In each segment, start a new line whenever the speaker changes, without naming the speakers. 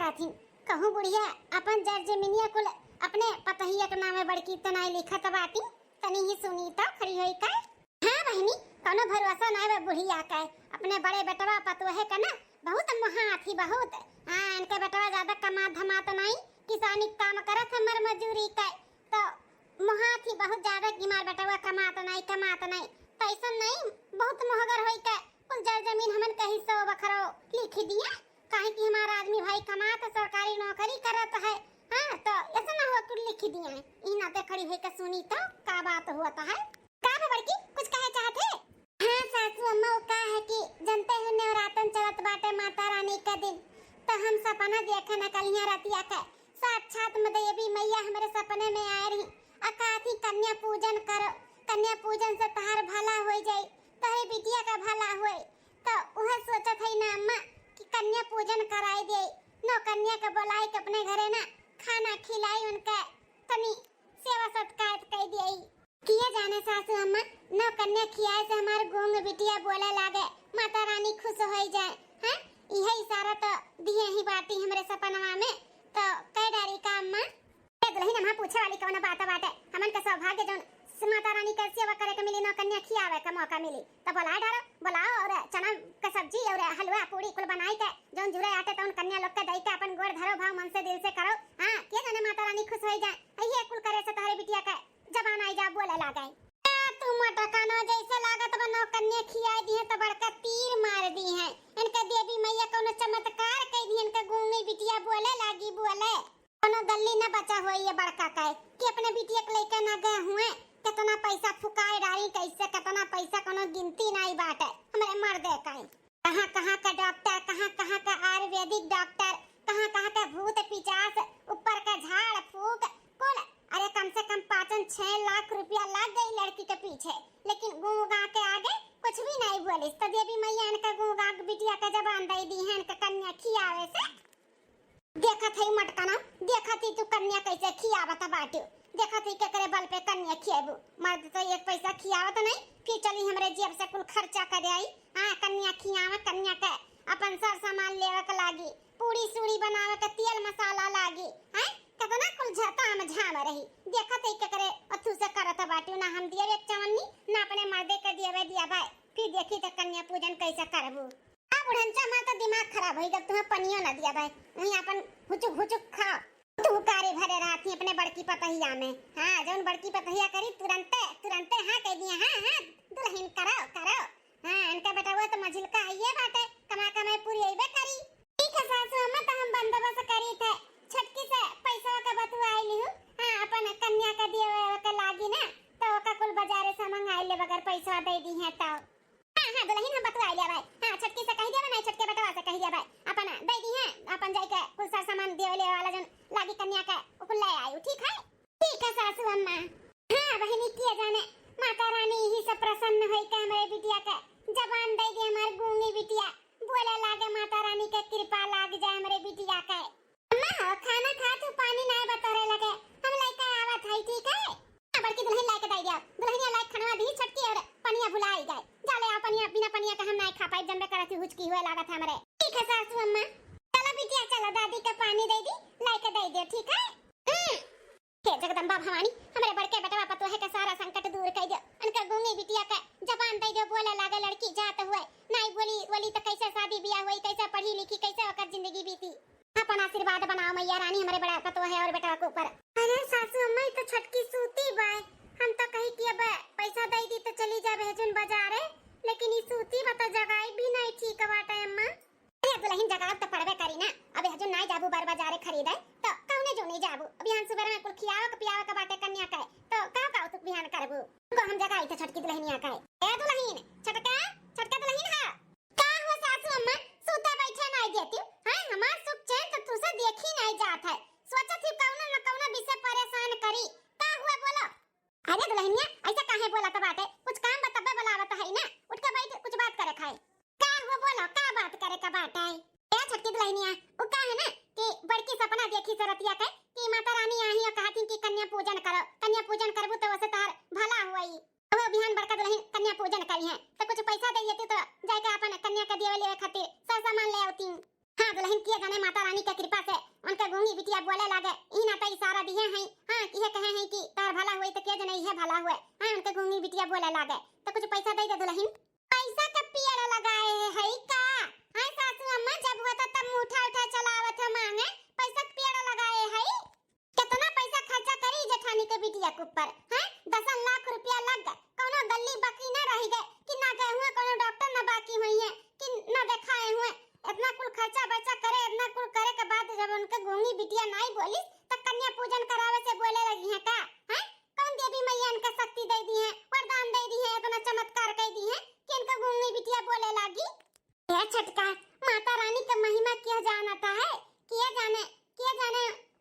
करत ही कहूं बुढ़िया अपन जर जमीनिया कुल अपने पतहिया के नामे बड़की तनाई लिखत बाटी तनी ही सुनी तो खड़ी होई का। हां बहनी कोनो भरोसा ना है बुढ़िया का अपने बड़े बेटवा पतोहे का ना बहुत महाथी बहुत। हां इनके बेटवा ज्यादा कमा धमा तो नहीं किसानी काम करत हमर मजूरी का तो महाथी बहुत ज्यादा गिमार बेटवा कमात नहीं पैसा नहीं बहुत मोहगर होई का कुल जर जमीन हमन के हिस्सा बखरो लिख दिया काहे कि हमारा आदमी भाई कमात सरकारी नौकरी करत है। हां तो ऐसा ना हो कुल लिख दिया है ई ना ते खड़ी होई के सुनी तो का बात होता है का बड़की कुछ कहे चाहते। हां सासू अम्मा का है कि जनते हो नवरातन चलत बाटे माता रानी का दिन तो हम सपना देखे न कलिया रतिया के साक्षात में देवी मैया हमारे सपने में आ रही अकाथी कन्या पूजन करो कन्या पूजन से तहार भला हो जाए तहरे बिटिया का भला होए तो वह सोचत है ना अम्मा कि कन्या पूजन कराई दे नो कन्या के बुलाई के अपने घरे ना खाना खिलाई उनका तनी सेवा सत्कार कर दिए किए जाने सासू अम्मा नो कन्या खियाए से हमार गूंग बिटिया बोले लागे माता रानी खुश हो जाए। हैं यही इशारा तो दिए ही बाटी हमरे सपनवा में तो कई डारी का अम्मा दुल्हन हम पूछे वाली कौन बात बाटे हमन का सौभाग्य जो माता रानी का सेवा करे के मिली नो कन्या खियावे का मौका मिली तो बुलाओ और चना का सब्जी और हलवा पूरी कुल बनाई के जोन जुरे आटे तो उन कन्या लोग के दई के अपन गोड़ धरो भाव मन से दिल से करो। हां के जाने माता रानी खुश हो जाए ये कुल करे से तोहरे बिटिया का जबान आई जा बोले लागे तू मोटा कानो जैसे लागत बनो कन्या खियाई दी है तो बड़का तीर मार दी है इनके देवी मैया कोनो चमत्कार कई दी इनके गूंगी बिटिया बोले लागी बोले कोनो गल्ली न बचा होई ये बड़का का कि अपने बिटिया के लेके ना गए हुए कितना पैसा फुकाए डाली कैसे कितना पैसा कोनो गिनती नहीं बाटे हमारे मर्दे का कहां का डॉक्टर कहां का आयुर्वेदिक डॉक्टर कहां का भूत पिचास ऊपर का झाड़ फूक कुल अरे कम से कम 5-6 लाख रुपया लग गई लड़की के पीछे लेकिन गूंगा के आगे कुछ भी नहीं बोली तो देवी मैया इनका गूंगा बिटिया का जबान दे दी है इनका कन्या खियावे से देखा थई मटकाना देखा थी तू कन्या कैसे खियावत बाटू देखा थी के करे बल पे कन्या खियाबू मर्द तो एक पैसा खियावत नहीं फिर चली हमरे जेब से कुल खर्चा कर आई। हां कन्या खियावे कन्या के अपन सर सामान लेवे के लागी पूरी सूरी बनावे के तेल मसाला लागी हैं कितना कुल झता में झाम रही देखा थी के करे अथु से करत बाटू ना हम दिए एक चवन्नी ना अपने मर्दे के दिया भाई फिर देखी तो कन्या पूजन कैसे करबू आ बुढ़नचा मां तो दिमाग खराब होई जब तुम्हें पनियो ना दिया भाई वहीं अपन हुचुक खा तू कारे भरे रहती अपने बड़की पतहिया में। हां जौन बड़की पतहिया करी तुरंते हां कह दिया हां दुल्हन करो हां इनका बेटा वो तो मझिलका है ये बात है कमा पूरी आइबे करी ठीक है सासू अम्मा तो हम बंदोबस्त करी थे छटकी से पैसा का बतुआई लिहु। हां अपन कन्या का दिए के लागी ना तो का कुल बाजारे से मंगाई ले बगैर पैसा दे दी है तो हां दुल्हन हम बतुआई ले भाई हां छटकी से कह देबे नहीं छटके बेटवा से कह दे भाई अपन दे दी है अपन जाई के कुल सार सामान देवे ले वाला जन लागी कन्या का ऊपर ले आयु ठीक है सासू अम्मा। हां बहनी किए जाने माता रानी ही सब प्रसन्न होई के हमरे बिटिया के जबान दे दे हमार गूंगी बिटिया बोले लागे माता रानी के कृपा लाग जाए हमरे बिटिया के। अम्मा खाना खा तू पानी ना बतरे लगे हम लेके आवत है ठीक है बड़की दुल्हन लेके दे दिया दुल्हनिया लायक खनवा दी छटकी और पनिया भुलाई गए जाले आ पनिया बिना पनिया के हम नहीं खा पाई जंबे करती हुचकी हुए लागत हमरे ठीक है सासू अम्मा चलो बिटिया चलो दादी का पानी दे दी लेके दे दे ठीक है। हे जगदम्बा भवानी हमारे बड़के बेटवा पतोहे का सारा संकट दूर कर दो उनका गूंगी बिटिया का जबान दे दो बोले लागे लड़की जात हुए नहीं बोली तो कैसे शादी ब्याह हुई कैसे पढ़ी लिखी कैसे ओकर जिंदगी बीती अपन आशीर्वाद बनाओ मैया रानी हमारे बड़ा पतोहे और बेटवा के ऊपर। अरे सासू अम्मा तो छटकी सूती बाय हम तो कही कि अब पैसा दे दी तो चली जा भेजन बाजारे लेकिन ई सूती बता जगाई भी नहीं ठीक बाटे अम्मा अरे दुल्हन जगाव तो पड़बे करी ना अबे हजू ना जाबू बार बाजारे खरीदे तो कौने जो नहीं जाबू बिहान सुबह में कुल खियावा के पियावा के बाटे कन्या का तो का तू बिहान करबू को हम जगाई तो छटकी दुल्हनिया का ए दुल्हन छटका दुल्हन हां का हो सासू अम्मा सूता बैठे नहीं देती हां हमार सुख चैन तो तुसे देखी नहीं जात है सोचत ही कौनो न कौनो विषय परेशान करी का हुआ बोलो। अरे दुल्हनिया ऐसा काहे बोला तो बाटे कुछ काम बताबे बुलावत है ना उठ के बैठ कुछ बात करे खाए का हुआ बोलो का बात करे का बात है ए छटकी दुल्हनिया उ का है ना कि बड़की सपना देखी सरतिया के कि माता रानी आई और कहती कि कन्या पूजन करबू तो वैसे तार भला होई वो बिहान बड़का दुल्हन कन्या पूजन करी है तो कुछ पैसा दे देती तो जाके अपन कन्या का दिए ले खातिर सब सामान ले आती हाँ दुल्हन किए जाने माता रानी के कृपा से उनके गूंगी बिटिया बोले लागे ई ना तो इशारा दिए हैं। हां किहे कहे हैं कि तार भला होई तो के जने इहे भला हुए। हां उनके गूंगी बिटिया बोले लागे तो कुछ पैसा दे दे दुल्हन। पैसा का पेड़ लगाए है का? हां सासू अम्मा जब हुआ था तब उठा उठा चलावत है मांगे पैसा का पेड़ लगाए है। कितना पैसा खर्चा करी जेठानी के बिटिया के ऊपर? हैं 10 लाख रुपया लग गए। कोनो गल्ली बाकी ना रह गए कि ना गए हुए कोनो डॉक्टर ना बाकी हुई है कि ना दिखाए हुए। इतना कुल खर्चा बचा करे इतना कुल करे के बाद जब उनके गूंगी बिटिया नहीं बोली तो कन्या पूजन करावे से बोले लगी है का? हैं कौन देवी मैया इनका शक्ति दे दी है वरदान दे दी है इतना चमत्कार कर दी है कि इनका गूंगी बिटिया बोले लगी। ये छटका माता रानी का महिमा क्या जानता है? किया जाने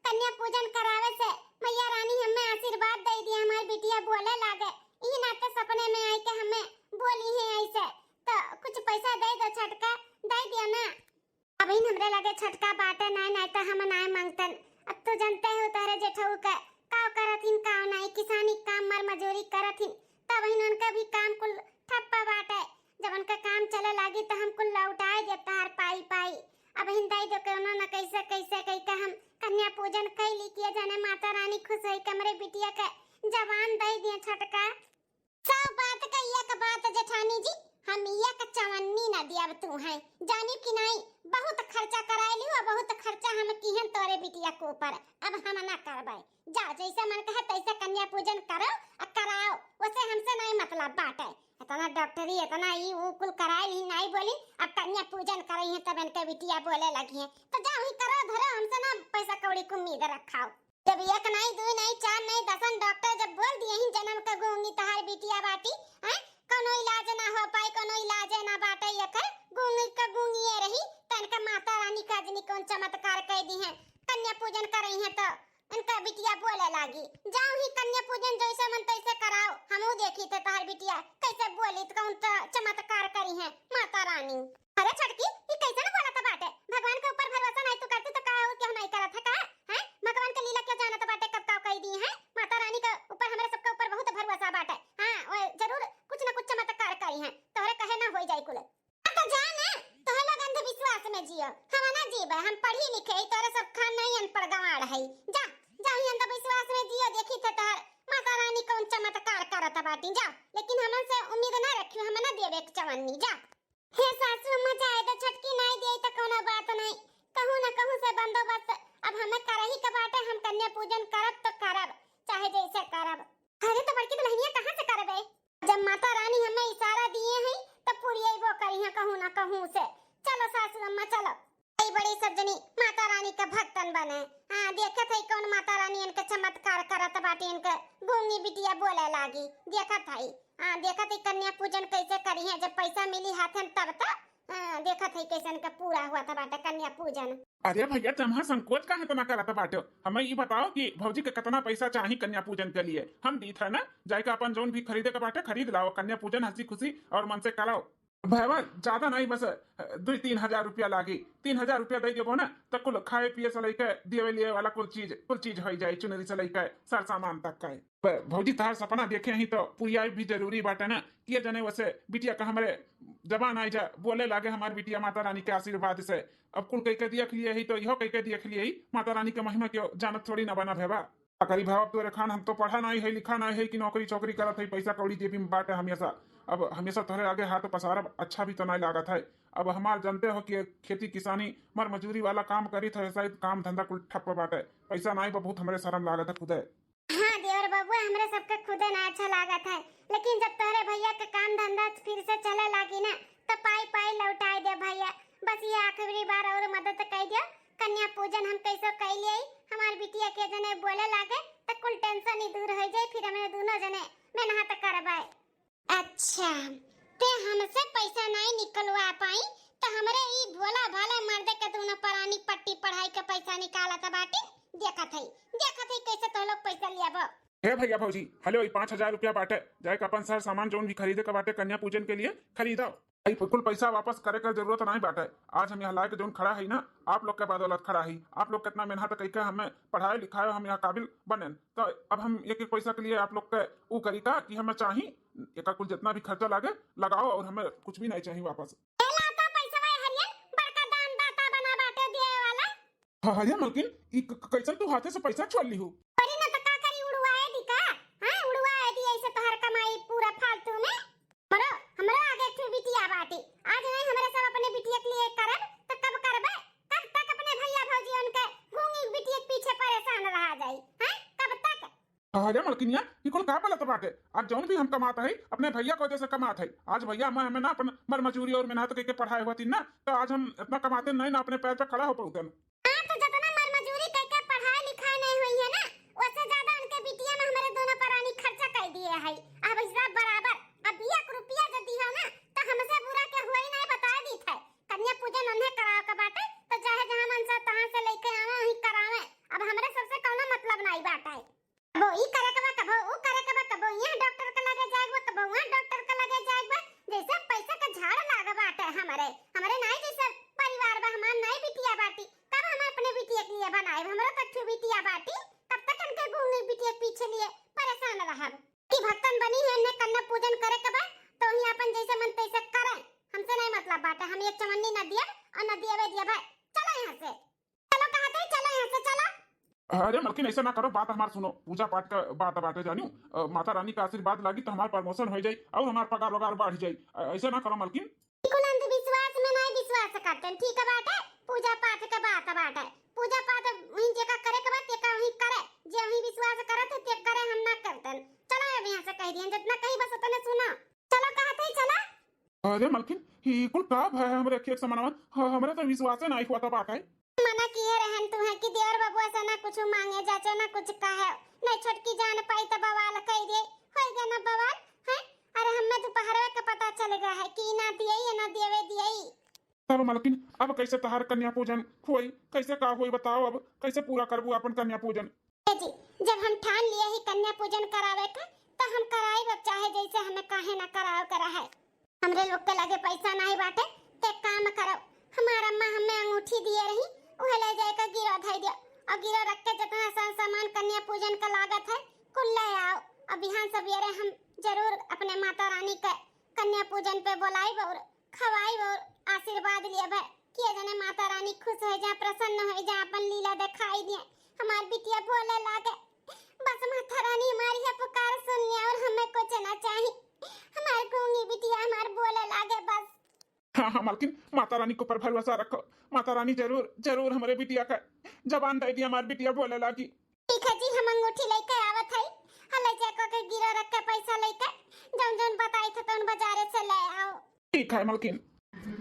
कन्या पूजन करावे से मैया रानी हमें आशीर्वाद दे दी हमारी बिटिया बोले लागे। ई ना तो सपने में आई के हमें बोली है ऐसे तो कुछ पैसा दे दो छटका दे दिया ना। अभी हमरे लगे छटका बाटे नहीं तो हम नहीं मांगतन। अब तो जानते हो तारे जेठऊ का करथिन का नहीं किसानी काम मर मजूरी करथिन तब उनका भी काम कुल ठप्पा बाटे। जब उनका काम चले लागी तो हम कुल लौटाए देता हर पाई अब हिंदाई दो के उन्होंने कैसे कही का हम कन्या पूजन कैली किए जाने माता रानी खुश है कमरे बिटिया के जवान दे दिए छटका। सब बात का एक बात जेठानी जी हम ये का चवन्नी न दिया तू है जानी कि नहीं बहुत खर्चा कराइली और बहुत खर्चा हम किहन तोरे बिटिया के ऊपर अब हम ना करबै। जा जैसे मन कहे तैसे कन्या पूजन करो और कराओ वैसे हमसे नहीं मतलब बाटे। इतना डॉक्टरी इतना ई वो कुल कराई ही नहीं बोली अब कन्या पूजन करई है तब इनके बिटिया बोले लगी है तो जाओ ही करो धरो हमसे ना पैसा कौड़ी को उम्मीद रखाओ। जब एक नहीं दो नहीं चार नहीं 10 डॉक्टर जब बोल दिए ही जन्म का गूंगी तहार बिटिया बाटी हैं कोनो इलाज ना हो पाई कोनो इलाज ना बाटे ये कर गूंगी का गूंगी ये रही तन का माता रानी का जनी कौन चमत्कार कर दी है कन्या पूजन कर रही है तो इनका बिटिया बोले लागी। जाओ ही कन्या पूजन जैसे मन तैसे कराओ हमहू देखी थे तहार बिटिया कैसे बोली तो कौन चमत्कार करी है माता रानी। अरे छटकी ये कैसे ना बोला था बाटे भगवान के ऊपर भरोसा नहीं तू करती तो का और क्यों नहीं करत है का? हैं भगवान का लीला क्यों जानत बाटे कब का कह दी है माता रानी के ऊपर हमारे सबके ऊपर बहुत भरोसा बाटे। हां जरूर कुछ ना कुछ चमत्कार करी है तोहरे कहे ना हो जाई कुल तो जा ना तोहे लोग अंधविश्वास में जियो हम ना जीबे हम पढ़ी लिखे तोरे सब खान नहीं अनपढ़ गवाड़ है। जा जाओ ही अंधविश्वास में जियो देखी थे तोहर माता रानी कौन चमत्कार करत बाटी जा लेकिन हमन से उम्मीद ना रखियो हम ना देबे एक चवन्नी जा। हे सासू अम्मा चाहे तो छटकी नहीं दे तो कोनो बात नहीं कहूं ना कहूं से बंदोबस्त अब हमें करही के बाटे हम कन्या पूजन करब तो करब चाहे जैसे करब। अरे तो बड़की दुल्हनिया कहां से करबे जब माता रानी हमें इशारा दिए हैं तो पूरी वो करी है कहूं ना कहूं से। चलो सासू अम्मा चलो बड़ी बड़ी सज्जनी माता रानी का भक्तन बने। हां देखा थे कौन माता रानी इनके चमत्कार करत बाटे इनके गूंगी बिटिया बोले लागी देखा था। हां देखा थी कन्या पूजन कैसे करी है जब पैसा मिली हाथन तब तो देखा थी कैसे इनका पूरा हुआ था बाटे कन्या पूजन।
अरे भैया तुम्हारा संकोच का है तो ना करता बाटे हमें ये बताओ कि भौजी के कितना पैसा चाहिए कन्या पूजन के लिए हम दी था ना जाके अपन जोन भी खरीदे का बाटे खरीद लाओ कन्या पूजन हंसी खुशी और मन से कराओ। भैया ज्यादा नहीं बस 2-3 हजार रुपया लागी 3 हजार रुपया दे देबो ना तो कुल खाए पिए से लेके दिए लिए वाला कुल चीज हो जाए चुनरी से लेके सार सामान तक का। भौजी तार सपना देखे ही तो पूरी भी जरूरी बाटे ना किए जने वैसे बिटिया का हमारे जबान आई जा बोले लागे हमारी बिटिया माता रानी के आशीर्वाद से अब कुल कह के देख लिए ही तो इहो कह के देख लिए ही माता रानी के महिमा क्यों जानत थोड़ी ना बना भेबा। करी भाव तोरे खान हम तो पढ़ा नहीं है लिखा नहीं है कि नौकरी चौकरी करत है पैसा कौड़ी जेबी में बाटे हमेशा अब हमेशा तोहरे आगे हाथ पसारब अच्छा भी तो नहीं लागत है। अब हमार जानते हो कि खेती किसानी मर मजूरी वाला काम करी था ऐसा काम धंधा कुल ठप्प बाटे पैसा नहीं बहुत हमारे शर्म लागत है खुदे।
हां देवर बाबू हमरे सबके खुदे ना अच्छा लागत है लेकिन जब तोहरे भैया के काम धंधा फिर से चले लागी ना तो पाई लौटाई दे भैया बस ये आखिरी बार और मदद कर दियो कन्या पूजन हम कैसे कैलिए हमार बिटिया के जने बोले लागे तो कुल टेंशन ही दूर हो जाए फिर हमें दोनों जने मेहनत करबाए। अच्छा ते हमसे पैसा नहीं निकलवा पाई तो हमरे ई भोला भाला मर्दे के दोनों परानी पट्टी पढ़ाई के पैसा निकालत बाटी देखा थई कैसे तो लोग पैसा लियाबो।
हे भैया भौजी हेलो 5,000 रुपया बाटे जाए अपन सर सामान जोन भी खरीदे का बाटे कन्या पूजन के लिए खरीदो कुल पैसा वापस करे का जरूरत नहीं बाटे। आज हम यहाँ लाके जोन खड़ा है ना आप लोग के बदौलत खड़ा है आप लोग कितना मेहनत करके हमें पढ़ाए लिखाए हम यहाँ काबिल बने तो अब हम एक एक पैसा के लिए आप लोग के वो करी का कि हमें चाहिए एक कुल जितना भी खर्चा लागे लगाओ और हमें कुछ भी नहीं चाहिए वापस। हाँ हाँ मलकिन ई कैसन तू हाथे से पैसा छोड़ ली हो?
अरे ना तो का करी उड़वाए दी का? हां उड़वाए दी ऐसे तोहर कमाई पूरा फालतू में। मरो हमरा आगे एक बिटिया बाटी। आज नहीं हमरे सब अपने बिटिया के लिए करब तो कब करबे? कब तक अपने भैया भौजी उनके गूंगी बिटिया के पीछे परेशान रहा जाई? हैं कब तक?
अरे मलकिनिया ई कुल का बोलत बाटे? आज जौन भी हम कमात है अपने भैया को वजह से कमात है। आज भैया हमें ना अपन मर मजूरी और मेहनत करके पढ़ाए होती ना, तो आज हम इतना कमाते नहीं ना अपने पैर पे खड़ा हो पाते।
हां तो जितना मर मजूरी करके पढ़ाई लिखाई नहीं हुई है ना, उससे ज्यादा उनके बिटिया में हमारे दोनों परानी खर्चा कर दिए है। अब सब बराबर। अब 1 रुपया जदी है ना तो हमसे बुरा के हुई नहीं बता दी थे। कन्या पूजन उन्हें कराओ के बाटे तो चाहे जहां मन से तहां से लेके आवे वही करावे। अब हमरे सबसे कोनो मतलब नहीं बाटे। वो ई करे के बा कबो ऊ करे के बा कबो यहाँ डॉक्टर के लगे जाएगो कबो वहां डॉक्टर के लगे जाएगो। जैसे पैसा का झाड़ लागे बाटे हमरे नहीं जैसे परिवार बा हमार नहीं बिटिया बाटी। कब हम अपने बिटिया के लिए बनाए हमरो तक बिटिया बाटी तब तक उनके गूंगी बिटिया के पीछे लिए परेशान रहब कि भक्तन बनी है ने कन्या पूजन करे के बा तो ही अपन जैसे मन तैसे करे। हमसे नहीं मतलब बाटे। हम एक चमन्नी न दिए और न दिए दिए भाई। चलो यहां से चलो कहते चलो यहां से चलो।
अरे मलकिन ऐसा ना करो, बात हमार सुनो। पूजा पाठ का बात बाटे जानियो, माता रानी का आशीर्वाद लागी तो हमार प्रमोशन हो जाई और हमार पगार वगार बढ़ जाई। ऐसा ना करो मलकिन।
कुल अंधविश्वास में नहीं विश्वास करते ठीक है बात है। पूजा पाठ के बात है। पूजा पाठ वही जगह करे के बात का वही करे। जे वही विश्वास करत है ते करे हम ना करते। चलो अब यहां से कह दिए जितना कही बस उतने सुनो। चलो कहते ही चला।
अरे मलकिन ही कुल का है हमरे खेत समानवन हमरे तो विश्वास नहीं हुआ था बात है।
मना किए रहन तू है कि देवर बबुआ से ना कुछ मांगे जाचो ना कुछ कहे। नहीं छोटकी जान पाई तो बवाल कह दे हो गया ना बवाल है। अरे हमें दोपहर का पता चल गया है कि ना दिए या ना देवे दिए।
तब मलकिन अब कैसे तहार कन्या पूजन होई? कैसे का होई बताओ? अब कैसे पूरा करबू अपन कन्या पूजन?
जी जब हम ठान लिए ही कन्या पूजन करावे का तो हम कराई अब चाहे जैसे हमें काहे ना कराओ करा है। हमरे लोग के लगे पैसा नहीं बाटे ते काम करो। हमारा अम्मा हमें अंगूठी दिए रही उहे ले जाए का गिरा धाई दिया और गिरा रख के जितना सामान कन्या पूजन का लागत है कुल ले आओ। अब बिहान सवेरे हम जरूर अपने माता रानी के कन्या पूजन पे बुलाई और खवाई और आशीर्वाद लिए भाई कि जने माता रानी खुश हो जा प्रसन्न हो जा अपन लीला दिखाई दिए हमार बिटिया बोले लागे। बस माता रानी हमारी है पुकार सुनिए और हमें कुछ ना चाहिए। हमार गूंगी बिटिया हमार बोले लागे बस।
हाँ हाँ मलकिन, माता रानी को पर भरोसा रखो। माता रानी जरूर जरूर हमारे बिटिया का जबान दे दी। हमारी बिटिया बोले लागी।
ठीक है जी हम अंगूठी लेके आवत है। हले जाको के गिरा रख के पैसा लेके जौन जौन बताई थे तौन बाजारे से ले आओ।
ठीक है मलकिन।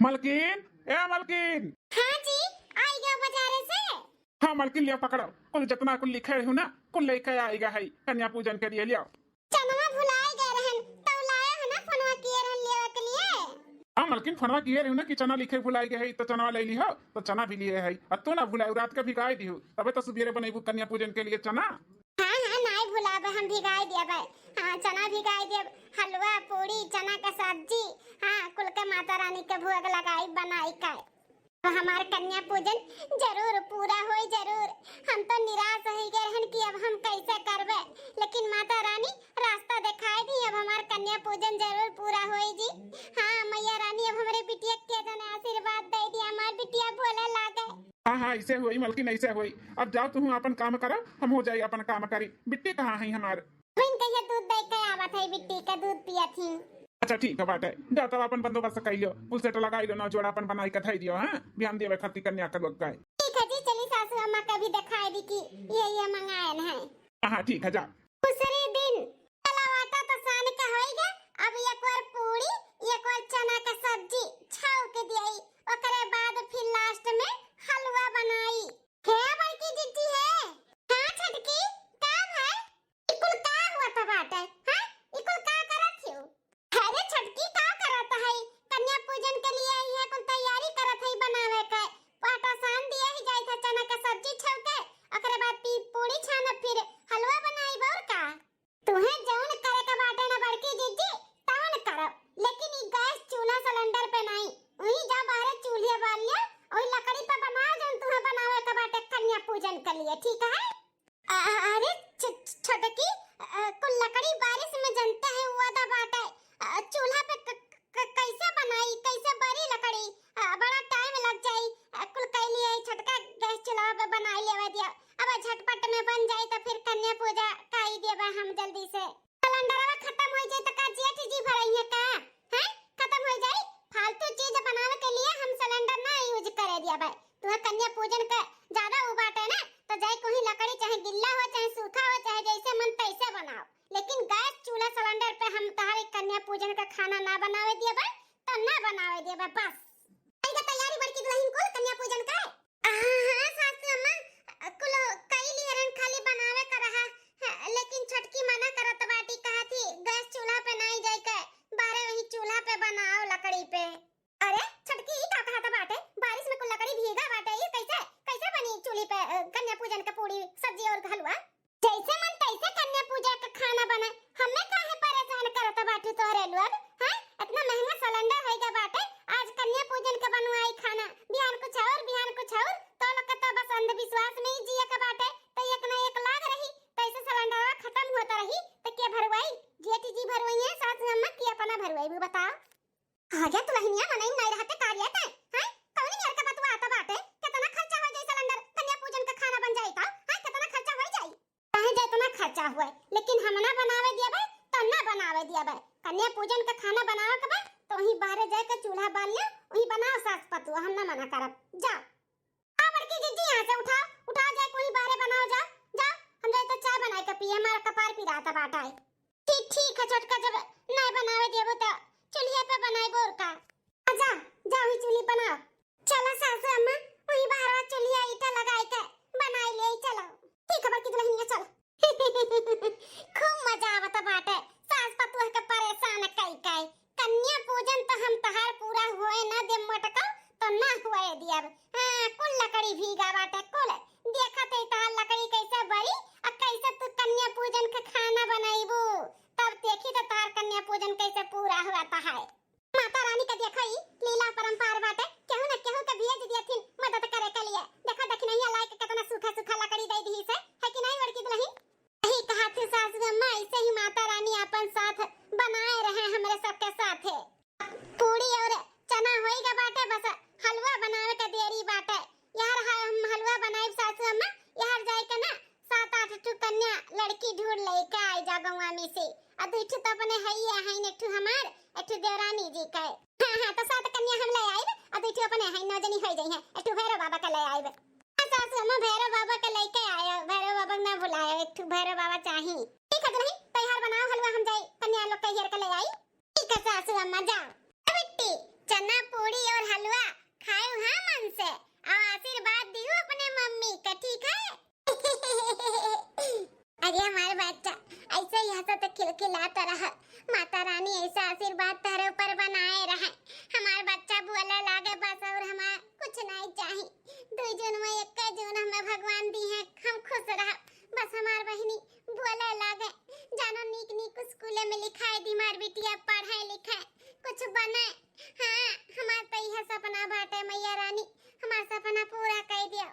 मलकिन ए मलकिन।
हाँ जी आई गया बाजारे से।
हाँ मलकिन लिया पकड़ो। कुल जितना कुल लिखे हो ना कुल लेके आएगा है कन्या पूजन के लिए। लिया
चनवा भुलाए गए रहन तो लाया है ना फनवा किए रहन लेवे के लिए।
हाँ मलकिन फनवा किए रहे हो ना कि चना लिखे भुलाई गए है तो चना ले ली हो तो चना भी लिए है। अब तो ना भुलाए रात का भिगाई दी हो तबे तो सुबेरे बनेबू कन्या पूजन के लिए चना।
हाँ हाँ नहीं भुलाबे हम भिगाई दिया भाई। हाँ चना भिगाई दिया हलवा पूरी चना का सब्जी हाँ कुल के माता रानी के भोग लगाई बनाई का तो हमार कन्या पूजन जरूर पूरा हो जरूर। हम तो निराश हो गए रहन कि अब हम कैसे करबे लेकिन माता रानी रास्ता दिखाई दी। अब हमार कन्या पूजन जरूर पूरा होई जी। हाँ मैया रानी अब हमारे बिटिया के जने आशीर्वाद दे दी हमार बिटिया बोले लागे।
हाँ हाँ ऐसे हुई मलकिन ऐसे हुई। अब जाओ तुम अपन काम करो हम हो जाए अपन काम करी। बिट्टी कहाँ है हमार?
बिन कहिए दूध दे के आवत है बिट्टी का दूध पिया थी।
अच्छा ठीक है बात है। जा तब अपन बंदोबस्त कर लियो। पुल सेट लगाई लो ना जोड़ा अपन बनाई के थाई दियो। हां बिहान देवे खत्ती कन्या कर लोग गए।
ठीक है जी चली सासू अम्मा का भी दिखाई दी कि ये मंगाए है।
हाँ ठीक है जा।
दूसरे दिन तलावाटा तो सान का होइगा। अब एक बार पूरी एक बार चना का सब्जी छाव के दियाई ओकरे बाद फिर लास्ट में हलवा बनाई। है बड़की जिज्जी है। हां छटकी काम है इकुल का हुआ था बाटे। हां इकुल का करत हो? अरे छटकी का करत है कन्या पूजन के लिए आई है कुल तैयारी करत है बनावे के। पाटा सान दिया ही जाई था चना का सब्जी छाव के ओकरे बाद पूरी छाना फिर हलवा बनाई और का। बनावे दिया बा तो ना बनावे दिया बा बस। आई का तैयारी बड़की दुल्हन कुल कन्या पूजन का हां सासू अम्मा कुल कई लिहरन खाली बनावे कर रहा लेकिन छटकी मना करत बाटी कहा थी गैस चूल्हा पे नहीं जाए के बारे वही चूल्हा पे बनाओ लकड़ी पे। अरे छटकी का कहत बाटे बारिश में कुल लकड़ी भीगा बाटे ये कैसे कैसे बनी चूल्हे पे कन्या पूजन का पूरी सब्जी और हलवा जैसे मन तैसे कन्या पूजा का खाना बनाए हमें काहे परेशान करत बाटे तोहरे लोग हैं इतना महंगा सिलेंडर होइगा बाटे आज कन्या पूजन का बनवाई खाना बिहान कुछ और तो लोग का तो बस अंधविश्वास में ही जिया का बाटे तो एक ना एक लाग रही तैसे सिलेंडर खत्म होता रही तो के भरवाई जेठी जी भरवाई है सासू अम्मा की अपना भरवाई भी बताओ आ गया दुल्हनिया मनाई नहीं रहते कार्य है हैं कौन यार का बतवा आता बाटे कितना खर्चा हो जाए सिलेंडर कन्या पूजन का खाना बन जाए तो हैं कितना खर्चा हो जाए काहे जाए इतना खर्चा हुआ लेकिन हम ना बनावे दिया बे तो ना बनावे दिया बे कन्या पूजन का खाना बनावे के बे तो वही बाहर जाए के चूल्हा बाल लिया वही बनाओ सास पतुआ हम ना मना करब जाओ आ बड़की जीजी यहां से उठाओ जाए कोई बाहर बनाओ जाओ हम जाए तो चाय बनाए के पिए हमारा कपार पिराता बाटा है ठीक है छोटका जब नहीं बनावे देबो तो चूल्हे पे बनाई बोर का जा वही चूल्ही बनाओ चलो सासू अम्मा वही बाहर चूल्हा ईटा लगाई के बनाई ले चलो ठीक है बड़की दुल्हनिया चलो खूब मजा आवत बाटे सास पतुआ के परेशान कई कन्या पूजन तो हम तहार पूरा होए ना दे मटका तो ना हुए दियब हां कुल लकड़ी भीगा बाटे कुल देखत है तहार लकड़ी कैसे बड़ी और कैसे तू कन्या पूजन का खाना बनाईबू तब देखी तो तार कन्या पूजन कैसे पूरा हुआ है माता रानी का देखई लीला परंपार बाटे केहू न केहू के भेज दियथिन मदद करे के लिए देखो नहीं लायक कितना सूखा लकड़ी दे दी है कि नहीं बड़की दुल्हन यही कहा थी सासू अम्मा ऐसे ही माता रानी अपन साथ बनाए रहे हमरे सबके साथ पूरी और चना होएगा बाटे बस हलवा बनावे के देरी बाटे यार हम हलवा बनाई सासू अम्मा यार जाए के ना 7-8 ठू कन्या लड़की ढूंढ लेके आई जा गौवा में से आ दू ठू तो अपने हई है एक ठू हमार एक ठू देवरानी जी का हां तो 7 कन्या हम ले आइब आ दू ठू अपने हई 9 जनी हो जाई है एक ठू भैरव बाबा का ले आइब सासू अम्मा भैरव बाबा का लेके आयो भैरव बाबा ना बुलायो एक ठू भैरव बाबा चाही ठीक है नहीं तैयार बनाओ हलवा हम जाए कन्या लोग के घेर के ले आई ठीक है सासू अम्मा जाओ बेटी चना पूरी और हलवा खाओ हां मन से और आशीर्वाद दियो अपने मम्मी का ठीक है अरे हमारा बच्चा ऐसे ही हंसत खिलखिलाता रहा माता रानी ऐसा आशीर्वाद तारे ऊपर बनाए रहे हमारा बच्चा बोले लागे बस और हमारा कुछ नहीं चाहिए 2 जून में 1 जून हमें भगवान दी है हम खुश रह बस हमार बहनी बोले लागे जानो नीक स्कूल में लिखाए दी मार बिटिया पढ़ाए लिखाए कुछ बने हां हमार तो यह सपना बाटे मैया रानी हमार सपना पूरा कर दिया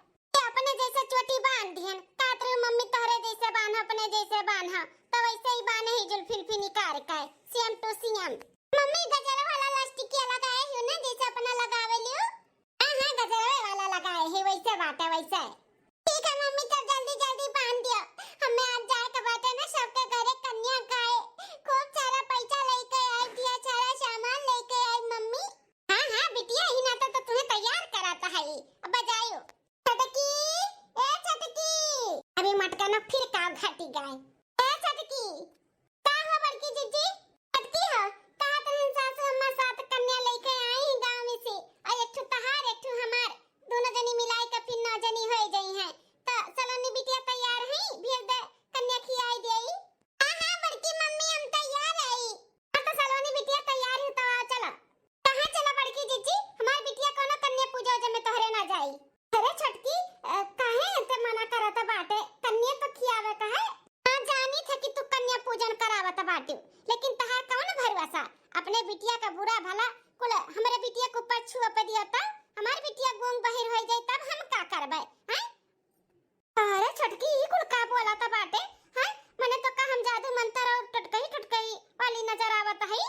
अपने जैसे चोटी बांध दिहन कातरे मम्मी तोहरे जैसे बांध अपने जैसे बांध तो वैसे ही बांधे ही जुल्फी निकाल के सेम टू सेम मम्मी गजरा वाला लास्टिकिया लगाए हो ना जैसे अपना लगावे लियो हां गजरा वाला लगाए है वैसे बाटे वैसे ठीक है मम्मी तो जल्दी बांध दियो हमें आज जाए के बाटे ना सबके घरे कन्या गाए खूब सारा पैसा लेके आई दिया सारा सामान लेके आई मम्मी हां बिटिया ही ना तो तुम्हें तैयार कराता है बजायो छटकी ए छटकी अभी मटका ना फिर का घटी गए ए छटकी का हो बड़की जीजी छटकी हो कहा तहन सासू अम्मा 7 कन्या लेके आई गांव में से और एक ठू तहार एक ठू हमार दोनों जनी मिलाई के फिर 9 जनी हो गई हैं तो सलोनी बिटिया तैयार है भेज दे कन्या खिलाई देई हां बड़की मम्मी हम तैयार आई तो सलोनी बिटिया तैयार है तो आओ चलो कहां चला बड़की जीजी हमार बिटिया कोनो कन्या पूजा जे में तोहरे ना जाई अरे छटकी काहे ते मना करत बाटे कन्या तो खियावे का है हां जानी था कि तू कन्या पूजन करावत बाटे लेकिन तहार कौन भरोसा अपने बिटिया का बुरा भला कुल हमरे बिटिया को ऊपर छुआ पे दिया त हमार बिटिया गोंग बहिर हो जाए तब हम का करबे हैं अरे छटकी ई कुल का बोलत बाटे हैं मने तो का हम जादू मंत्र और टटकई वाली नजर आवत है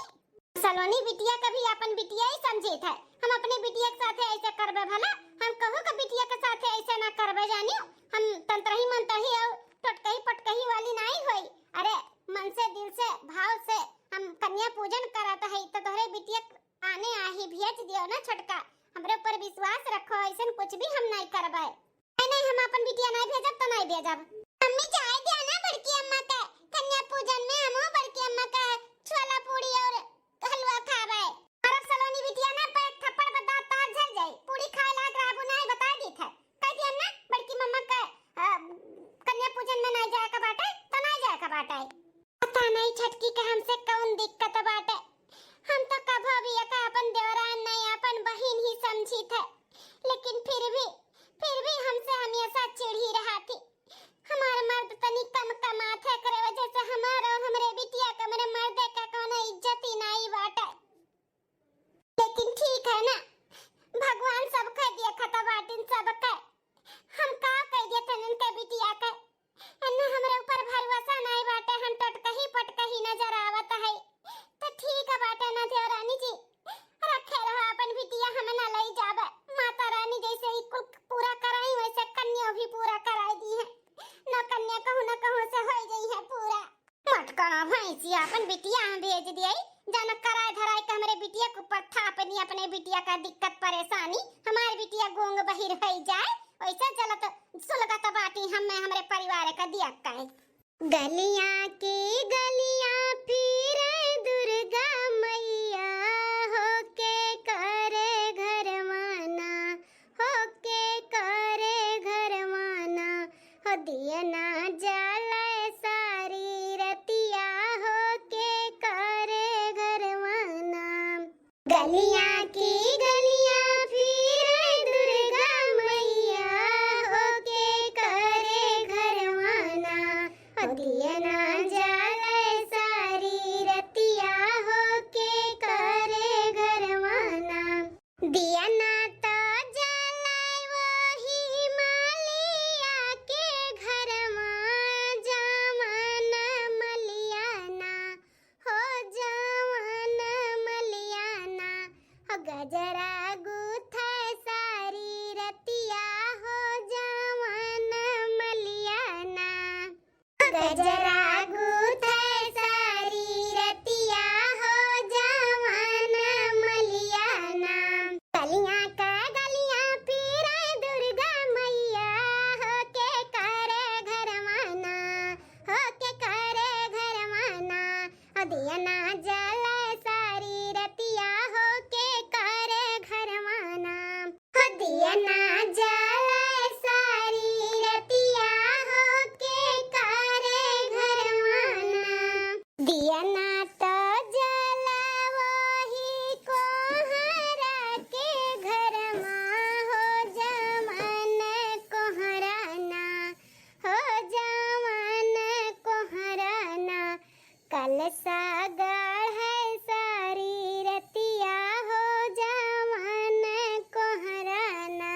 सलोनी बिटिया कभी अपन बिटिया ही समझे थे हम अपने बिटिया के साथ ऐसे करबे भला हम कहो कि बिटिया के साथ ऐसे ना करबे जानियो हम तंत्रही मंत्रही और टटकही पटकही वाली नहीं होई अरे मन से दिल से भाव से हम कन्या पूजन करत है तो तोहरे बिटिया आने आही भेज दियो ना छटका हमरे ऊपर विश्वास रखो ऐसन कुछ भी हम नहीं करबे नहीं हम अपन बिटिया नहीं भेजब तो नहीं भेजब मम्मी चाय दे ना बड़की अम्मा के कन्या पूजन में हम बड़की अम्मा का छोला पूरी और हलवा खावे ठीक है ना, भगवान सब कह दिया खता बाटिन सब कह, हम का कह दिया तनन के बिटिया के, अन्ना हमरे ऊपर भरोसा नहीं बाटे, हम टटकही पटकही नजर आवत है, तो ठीक है बाटे ना देवरानी जी, रखे रहो अपन बिटिया, हम ना लई जाबे, माता रानी जैसे ही कुल पूरा कराई वैसे कन्या भी पूरा कराई दी है, न कन्या न कहूं से हो गई है पूरा। मटकना भैंसिया अपन बिटिया हम भेज दिए, जाना कराए धराए के हमरे बिटिया को पत्था अपनी अपने बिटिया का दिक्कत परेशानी, हमारी बिटिया गोंग बहिर हो जाए, वैसा चलत सुलगत बाटी हमरे परिवार का दिया कहे। गलियां की गलियां फिरे दुर्गा मैया, होके करे घर माना, होके करे घर माना, हो दिया ना जलाए सारी रतिया, होके करे घर माना। गलियां की गलियां फिरे दुर्गा मैया, होके करे घर माना, हो दिया ना जलाए सारी रतिया, होके करे घर माना। दिया ना तो जलाए वही मालिया के घर मां, जामन मलियाना, हो जामन मलियाना, हो गजरा गुथे सारी रतिया, हो जामन मलियाना, गजरा गुथे सारी रतिया, हो जामन मलियाना। गलियां का गलियां फिरे दुर्गा मैया, होके करे घर माना, होके करे घर माना, हो दिया ना जलाए सारी रतिया, होके करे घर माना, हो दिया ना जलाए सारी रतिया, होके करे घर माना। दिया ना तो जला वही कोहरा के घर मां, हो जामन कोहराना, हो जामन कोहराना, कल सागर है सारी रतिया, हो जामन कोहराना,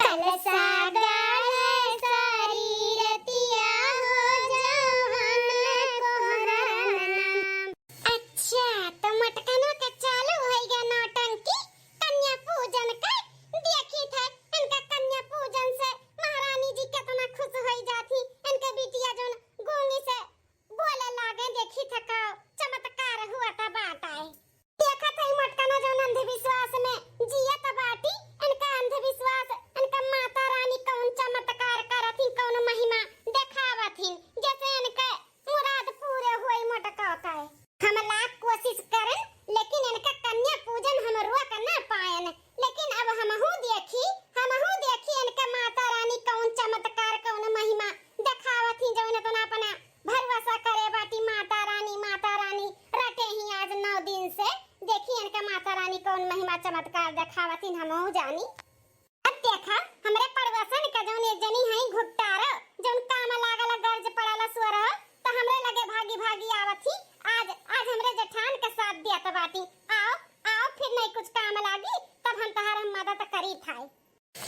कल सागर है सारी रतिया, हो जामन कोहराना। अच्छा तो मटकनों का चालू हो गया नौटंकी, कन्या पूजन का देखी थे, इनका कन्या पूजन से महारानी जी कितना खुश हो जाती, इनके बिटिया जो गूंगी से बोले लागे, देखी थे का चमत्कार हुआ था बात आए, देखा था मटकना जो अंधविश्वास में जिया था बाटी, इनका अंधविश्वास, इनका माता रानी कौन चमत्कार करथी, कौन महिमा देखावथी, जैसे इनके मुराद पूरे हुए मटका का है। हम लाख कोशिश करें लेकिन इनका कन्या पूजन हम रुआ कर ना पाएन, लेकिन अब हमहू देखी इनका माता रानी कौन चमत्कार कौन महिमा देखावथी, जो न तो अपना भरोसा करे बाटी माता रानी रटे ही आज 9 दिन से, देखी इनका माता रानी कौन महिमा चमत्कार देखावथी हमहू जानी। अब देखा हमरे परवसन का जौन एक जनी है घुट्टार, जौन काम लागल गर्ज पड़ाला स्वर, तो हमरे लगे भागी भागी आवथी, आज हमरे जेठान के साथ दिया बाटी, आओ फिर नहीं कुछ काम लागी तब हम तहार मदद करी थाई।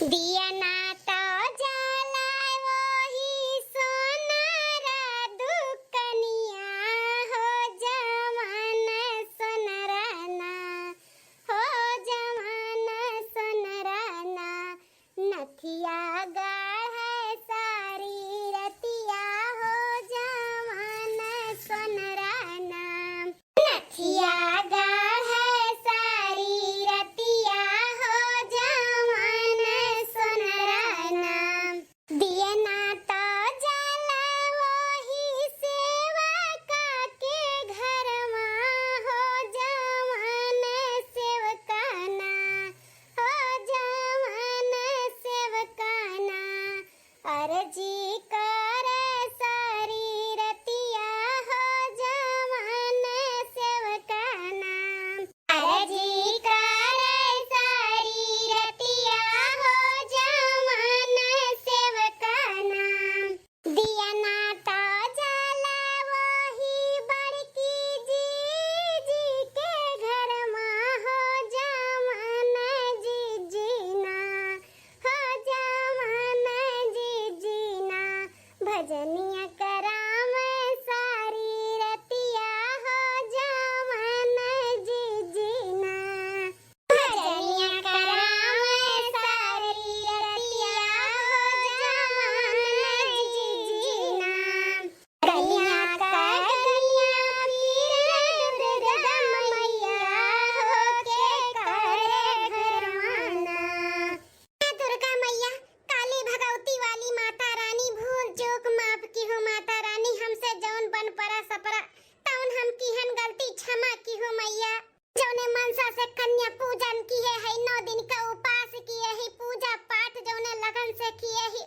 दिया ना तो जलाए वही सोनारा दुकनिया, हो जामन सोनराना, हो जामन सोनराना, नथिया गाढ़ है सारी रतिया, हो जामन सोनराना, नथिया गाढ़ है सारी रतिया, हो जामन सोनराना। कन्या पूजन किए है, 9 दिन का उपास किए ही, पूजा पाठ जौने लगन से किए ही,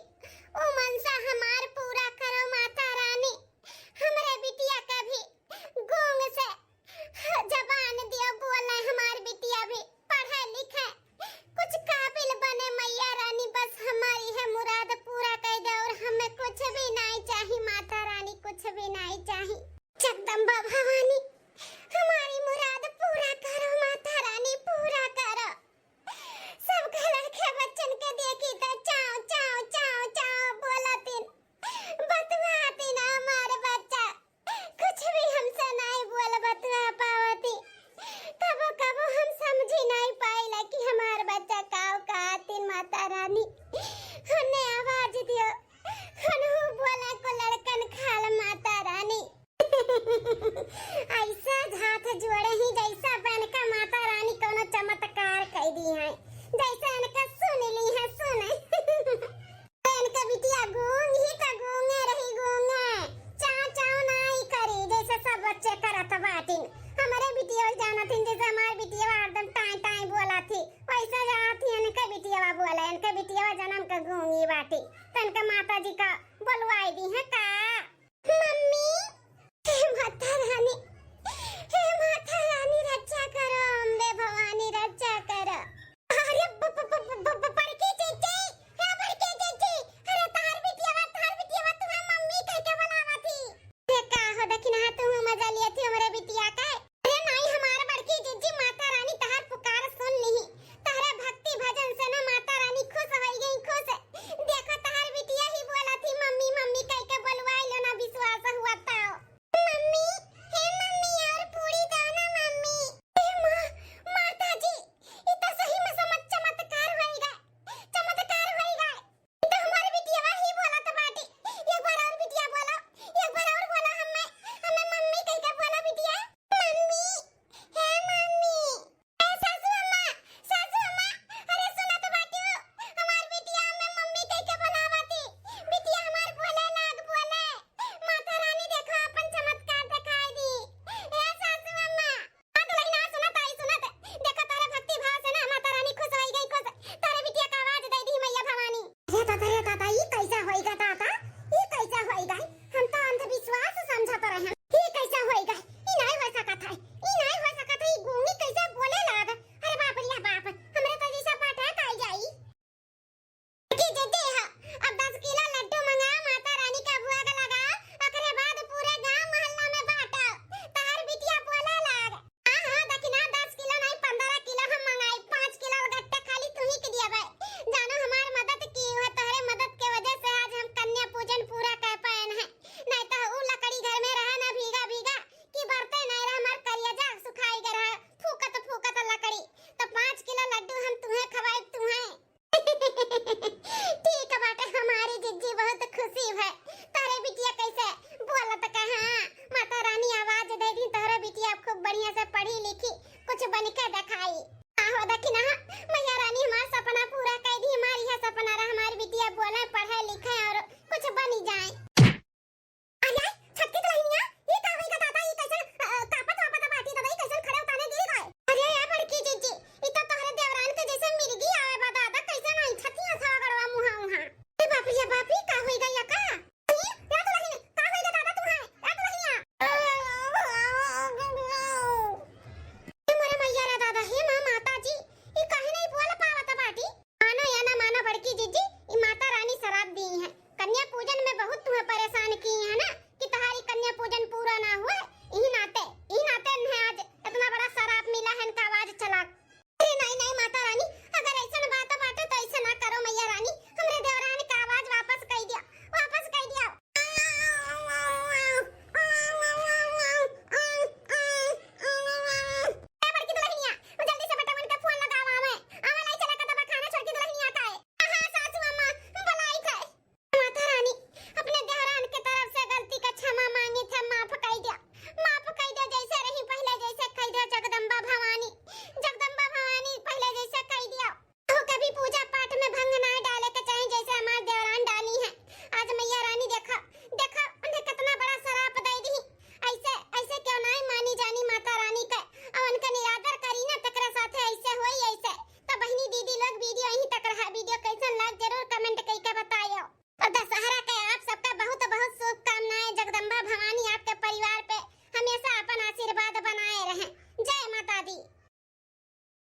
ओ मनसा हमार पूरा करो माता रानी। हमरे बिटिया का भी गूंग से जबान दियो बोले, हमार बिटिया भी पढ़े लिखे कुछ काबिल बने मैया रानी, बस हमारी है मुराद पूरा कर दे, और हमें कुछ भी नहीं चाहिए माता रानी, कुछ भी नहीं चाहिए। जगदम्बा भवानी हमारी मुराद पूरा करो माता रानी, पूरा करो। सब लड़के बच्चन के देखी तो चाओ चाओ चाओ चाओ बोलतीन, बतवातीन हमारे बच्चा कुछ भी हमसे नहीं बोल बतवा पावती। कबो कबो हम समझी नहीं पाइला कि हमार बच्चा काव कहतीन माता रानी। हने आवाज दियो, हनहु बोला को लड़कन खाल माता रानी। ऐसा हाथ जोड़े ही जैसा बन का माता रानी कोनो चमत्कार कर दी है, जैसा इनका सुन ली है सुने। इनका बिटिया गूंग ही तो गूंगे रही गूंगे, चाव चाव नहीं करी जैसे सब बच्चे करत बाटिन। हमारे बिटिया जाना थी जैसे हमारी बिटिया एकदम टाई टाई बोला थी, वैसा जाती इनका बिटिया बोला, इनका बिटिया जन्म का गूंगी बाटी, तो इनका माता जी का बोलवाई दी है का मम्मी। हे माता रानी, हे माता रानी रक्षा करो, अम्बे भवानी रक्षा करो। अरे बड़की चीची, हे बड़की चीची, अरे तार बिटिया तू मम्मी कह के बुलावा थी। देखा हो देखिना तू मजा लिया थी हमरे बिटिया का। अरे नहीं हमार बड़की चीची, माता रानी तार पुकार सुन ली, तारे भक्ति भजन से ना माता रानी खुश हो गई, खुश। देखो तार बिटिया ही बोला थी मम्मी मम्मी कह के बुलवाई लो ना, विश्वास हुआ था। मम्मी, हे मम्मी और पूरी दो ना मम्मी। हे माता जी, ये तो सही में चमत्कार होएगा, चमत्कार होएगा। ये तो हमारी बिटिया ही बोला था बाटी। एक बार और बिटिया बोला, एक बार और बोला, हमें मम्मी कह के बोला बिटिया। मम्मी, हे मम्मी, ए सासू अम्मा, अरे सुना तो बाटी, हमारी बिटिया हमें मम्मी कह के बुलावा थी। बिटिया हमार बोले लाग बोले, माता रानी देखो अपन चमत्कार दिखाई दी। ए सासू अम्मा, आ तो लगी ना सुनत आई सुनत, देखो तारे भक्ति भाव से ना माता रानी खुश हो गई, खुश। तारे बिटिया का आवाज दे दी मैया भवानी। हे ताता ये कैसा होएगा ताता, ये कैसा होएगा? हम तो अंधविश्वास समझत रहे, ये कैसा होएगा? ई नहीं हो सकत है, ई नहीं हो सकत है, ई गूंगी कैसे बोले लाग? अरे बाप रे बाप, हमरे तो जैसा पाठा काई जाई कि जे दे अब 10 किलो लड्डू मंगा, माता रानी का भोग लगा, ओकरे बाद पूरे गांव मोहल्ला में बांटा। तार बिटिया बोले लाग, हां देखिना 10 किलो नहीं 15 किलो हम मंगाई, 5 किलो गट्टा खाली तू ही के दिया भाई। जानो हमार मदद की है, तोहरे मदद के वजह से आज हम कन्या पूजन पूरा कर पाए हैं। नहीं तो ऊ लकड़ी घर में रहा ना भीगा भीगा कि बरते नहीं रहा, हमार कलिया सुखाई गया रहा, फूकत फूकत लकड़ी। तो 5 किलो लड्डू हम तुम्हें खवाए तुम्हें। ठीक बाटे, हमारी जिज्जी बहुत खुशी है। तारे बिटिया कैसे बोलत का, हां माता रानी आवाज दे दी, तारे बिटिया खूब बढ़िया से पढ़ी लिखी कुछ बन के दिखाई। आहो देखिना मैया रानी हमारा सपना पूरा कर दी, हमारी है सपना रहा हमारी बिटिया बोले पढ़े लिखे और कुछ बनी जाए।